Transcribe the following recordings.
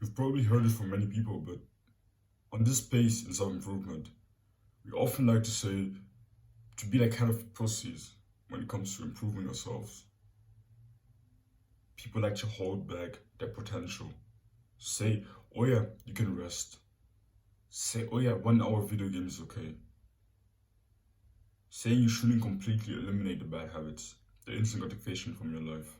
You've probably heard it from many people, but on this space in self-improvement, we often like to say to be like kind of pussies when it comes to improving yourselves. People like to hold back their potential. Say, oh yeah, you can rest. Say, oh yeah, 1 hour video game is okay. Say you shouldn't completely eliminate the bad habits, the instant gratification from your life.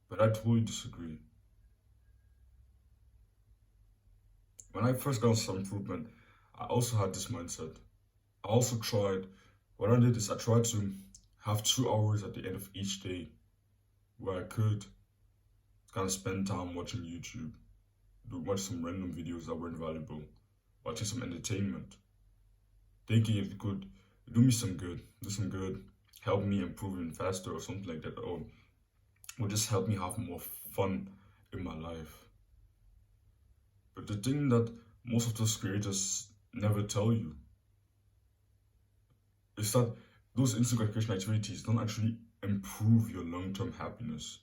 But I totally disagree. When I first got on self-improvement, I also had this mindset. I also tried, what I did is I tried to have 2 hours at the end of each day where I could kind of spend time watching YouTube, watch some random videos that weren't valuable, watching some entertainment, thinking it could do some good, help me improve even faster or something like that, or would just help me have more fun in my life. But the thing that most of those creators never tell you is that those instant gratification activities don't actually improve your long-term happiness.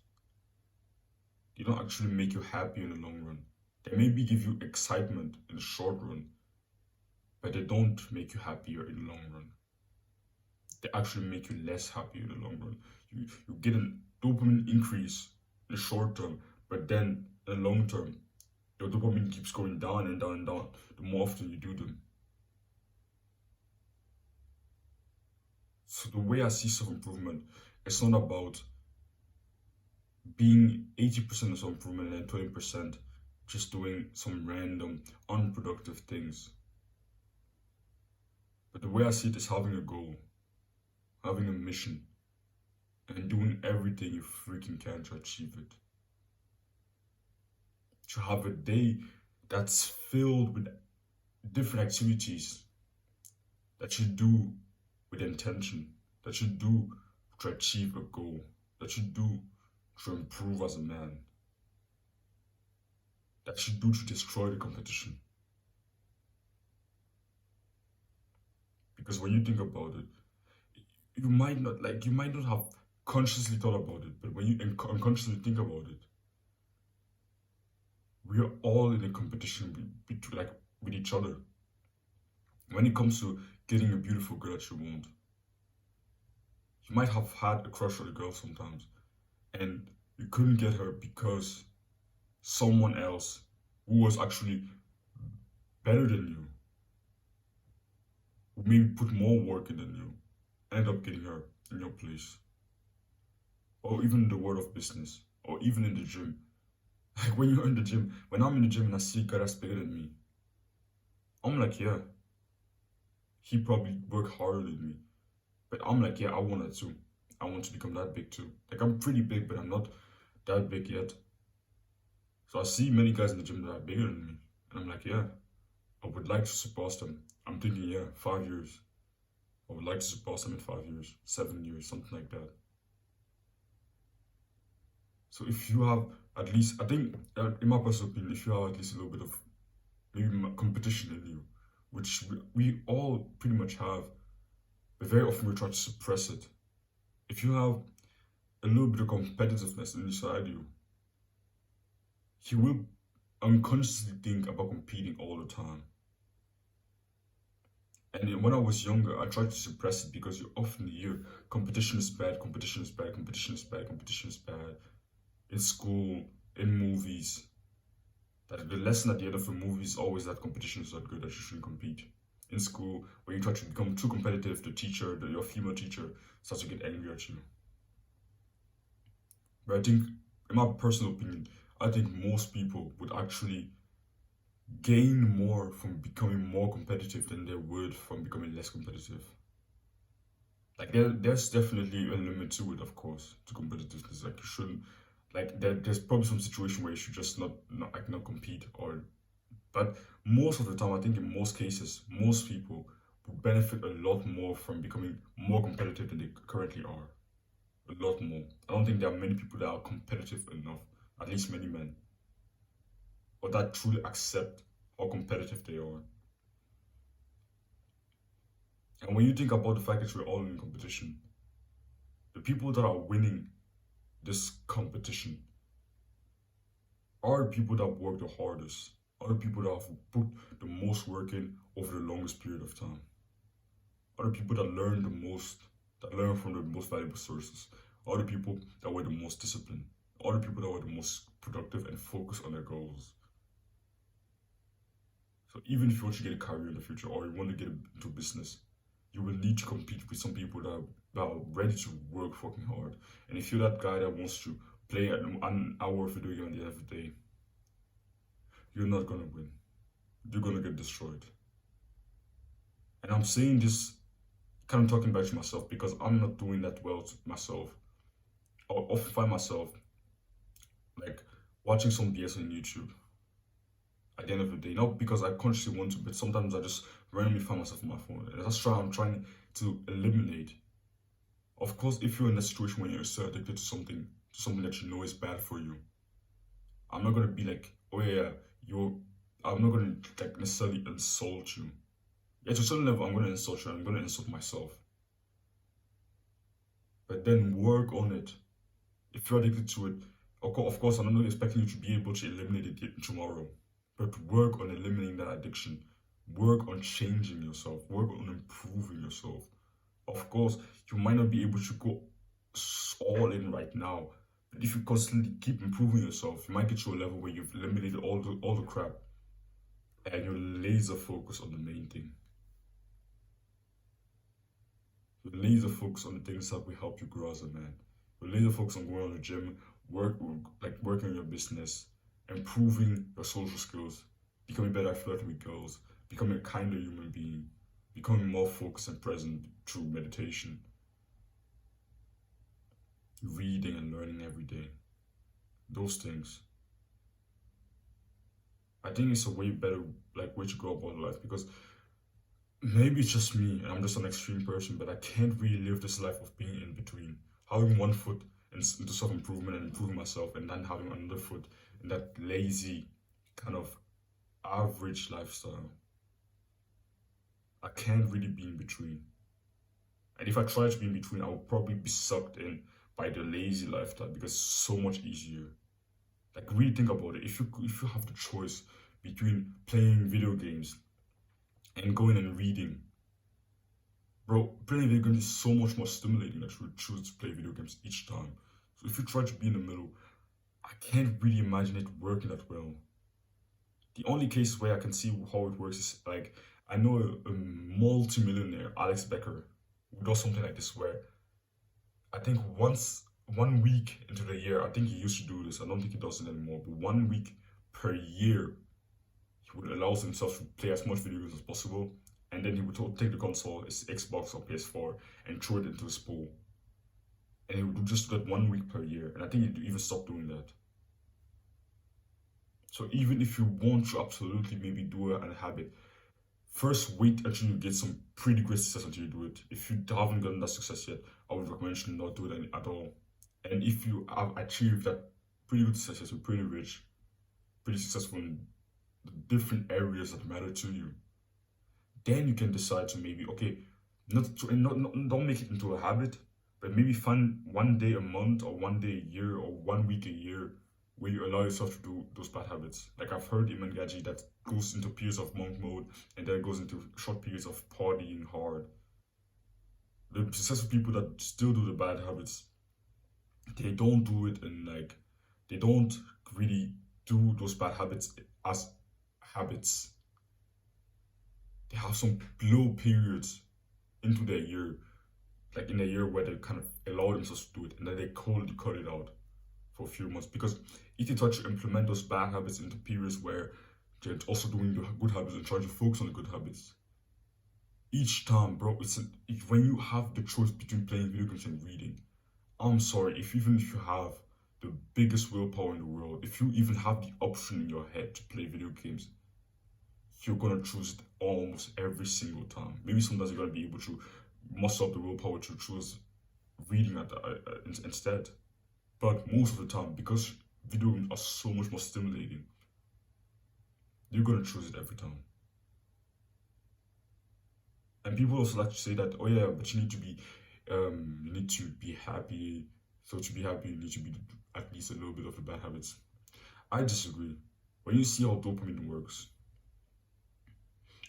They don't actually make you happy in the long run. They maybe give you excitement in the short run, but they don't make you happier in the long run. They actually make you less happy in the long run. You get a dopamine increase in the short term, but then in the long term, your dopamine keeps going down and down and down the more often you do them. So the way I see self-improvement, it's not about being 80% of self-improvement and 20% just doing some random, unproductive things. But the way I see it is having a goal, having a mission, and doing everything you freaking can to achieve it. To have a day that's filled with different activities that you do with intention, that you do to achieve a goal, that you do to improve as a man, that you do to destroy the competition. Because when you think about it, you might not have consciously thought about it, but when you unconsciously think about it, we are all in a competition with each other. When it comes to getting a beautiful girl that you want, you might have had a crush on a girl sometimes, and you couldn't get her because someone else who was actually better than you, who maybe put more work in than you, ended up getting her in your place. Or even in the world of business, or even in the gym. Like when you're in the gym, when I'm in the gym and I see a guy that's bigger than me, I'm like, yeah, he probably worked harder than me. But I'm like, yeah, I want it too. I want to become that big too. Like I'm pretty big, but I'm not that big yet. So I see many guys in the gym that are bigger than me. And I'm like, yeah, I would like to surpass them. I'm thinking, yeah, 5 years. I would like to surpass them in 5 years, 7 years, something like that. So if you have at least, I think, in my personal opinion, if you have at least a little bit of maybe competition in you, which we all pretty much have, but very often we try to suppress it. If you have a little bit of competitiveness inside you, you will unconsciously think about competing all the time. And when I was younger, I tried to suppress it because you often hear competition is bad, competition is bad, competition is bad, competition is bad. In school, in movies, that the lesson at the end of the movie is always that competition is not good, that you shouldn't compete. In school, when you try to become too competitive, the teacher, your female teacher, starts to get angry at you. But I think, in my personal opinion, I think most people would actually gain more from becoming more competitive than they would from becoming less competitive. Like there's definitely a limit to it, of course, to competitiveness. Like you shouldn't, like there's probably some situation where you should just not compete, or but most of the time I think in most cases most people would benefit a lot more from becoming more competitive than they currently are. A lot more. I don't think there are many people that are competitive enough, at least many men, or that truly accept how competitive they are. And when you think about the fact that we're all in competition, the people that are winning this competition are the people that work the hardest, are the people that have put the most work in over the longest period of time, are the people that learn the most, that learn from the most valuable sources, are the people that were the most disciplined, are the people that were the most productive and focused on their goals. So even if you want to get a career in the future or you want to get into business, you will need to compete with some people that are ready to work fucking hard. And if you're that guy that wants to play an hour of video game at the end of the day, you're not gonna win. You're gonna get destroyed. And I'm saying this kind of talking back to myself because I'm not doing that well to myself. I often find myself like watching some BS on YouTube at the end of the day. Not because I consciously want to, but sometimes I just randomly find myself on my phone. And that's why I'm trying to eliminate. Of course, if you're in a situation where you're so addicted to something that you know is bad for you, I'm not gonna be like, oh yeah, you're. I'm not gonna like necessarily insult you. Yeah, to a certain level, I'm gonna insult you. I'm gonna insult myself. But then work on it. If you're addicted to it, of course, I'm not expecting you to be able to eliminate it tomorrow. But work on eliminating that addiction. Work on changing yourself. Work on improving yourself. Of course, you might not be able to go all in right now. But if you constantly keep improving yourself, you might get to a level where you've eliminated all the crap and you're laser focused on the main thing. You're laser focused on the things that will help you grow as a man. You're laser focused on going to the gym, working on your business, improving your social skills, becoming better at flirting with girls, becoming a kinder human being, becoming more focused and present through meditation, reading and learning every day. Those things. I think it's a way better way to go about life because maybe it's just me and I'm just an extreme person, but I can't really live this life of being in between. Having one foot into self improvement and improving myself, and then having another foot in that lazy kind of average lifestyle. I can't really be in between. And if I try to be in between, I will probably be sucked in by the lazy lifestyle because it's so much easier. Like really think about it. If you have the choice between playing video games and going and reading, bro, playing video games is so much more stimulating that you would choose to play video games each time. So if you try to be in the middle, I can't really imagine it working that well. The only case where I can see how it works is like I know a multi-millionaire, Alex Becker, who does something like this where I think once 1 week into the year, I think he used to do this. I don't think he does it anymore, but 1 week per year, he would allow himself to play as much video games as possible, and then he would take the console, his Xbox or PS4, and throw it into his pool. And he would do just that 1 week per year, and I think he'd even stop doing that. So even if you want to absolutely maybe do a habit, first wait until you get some pretty great success until you do it. If you haven't gotten that success yet, I would recommend you not do it at all. And if you have achieved that pretty good success, you're pretty rich, pretty successful in the different areas that matter to you, then you can decide to maybe, okay, don't make it into a habit, but maybe find 1 day a month or 1 day a year or 1 week a year where you allow yourself to do those bad habits. Like I've heard Iman Gaji that goes into periods of monk mode and then goes into short periods of partying hard. The successful people that still do the bad habits, they don't do it they don't really do those bad habits as habits. They have some low periods into their year, like in a year where they kind of allow themselves to do it and then they coldly cut it out for a few months. Because if you try to implement those bad habits into periods where they're also doing the good habits and trying to focus on the good habits, each time, bro, when you have the choice between playing video games and reading, I'm sorry, even if you have the biggest willpower in the world, if you even have the option in your head to play video games, you're gonna choose it almost every single time. Maybe sometimes you're gonna be able to muster up the willpower to choose reading instead. But most of the time, because video games are so much more stimulating, you're gonna choose it every time. And people also like to say that, oh yeah, but you need to be happy. So to be happy, you need to be at least a little bit of the bad habits. I disagree. When you see how dopamine works,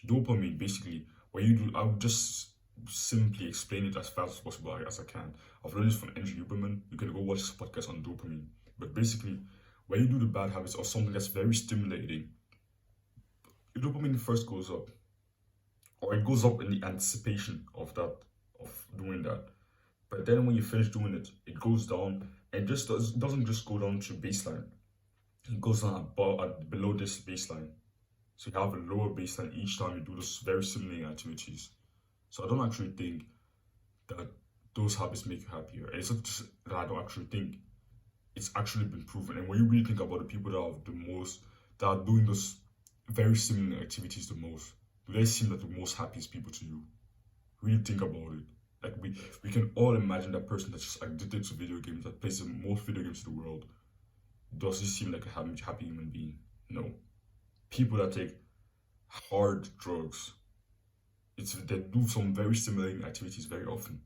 dopamine basically, when you do, I would just simply explain it as fast as possible as I can. I've learned this from Andrew Huberman. You can go watch this podcast on dopamine. But basically, when you do the bad habits or something that's very stimulating, your dopamine first goes up, or it goes up in the anticipation of that, of doing that. But then when you finish doing it, it goes down and doesn't just go down to baseline. It goes down below this baseline. So you have a lower baseline each time you do those very similar activities. So I don't actually think that those habits make you happier. And it's not just that I don't actually think, it's actually been proven. And when you really think about the people that have the most, that are doing those very similar activities the most, do they seem like the most happiest people to you? Really think about it. Like we can all imagine that person that's just addicted to video games, that plays the most video games in the world. Does he seem like a happy human being? No. People that take hard drugs, they do some very similar activities very often,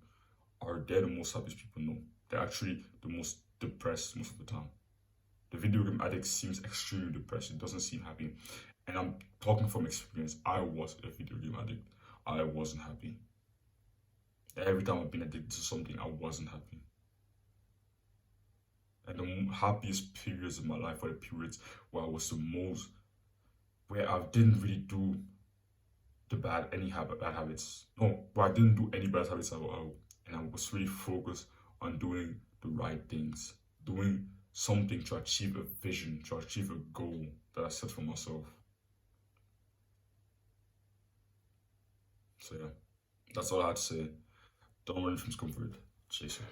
are they the most happiest people? No. They're actually the most depressed most of the time. The video game addict seems extremely depressed. It doesn't seem happy. And I'm talking from experience. I was a video game addict. I wasn't happy. Every time I've been addicted to something, I wasn't happy. And the happiest periods of my life were the periods where I was the most, where I didn't really do bad habits. No, where I didn't do any bad habits at all. And I was really focused on doing the right things, doing something to achieve a vision, to achieve a goal that I set for myself. So yeah, that's all I had to say. Don't run from discomfort. Chaser.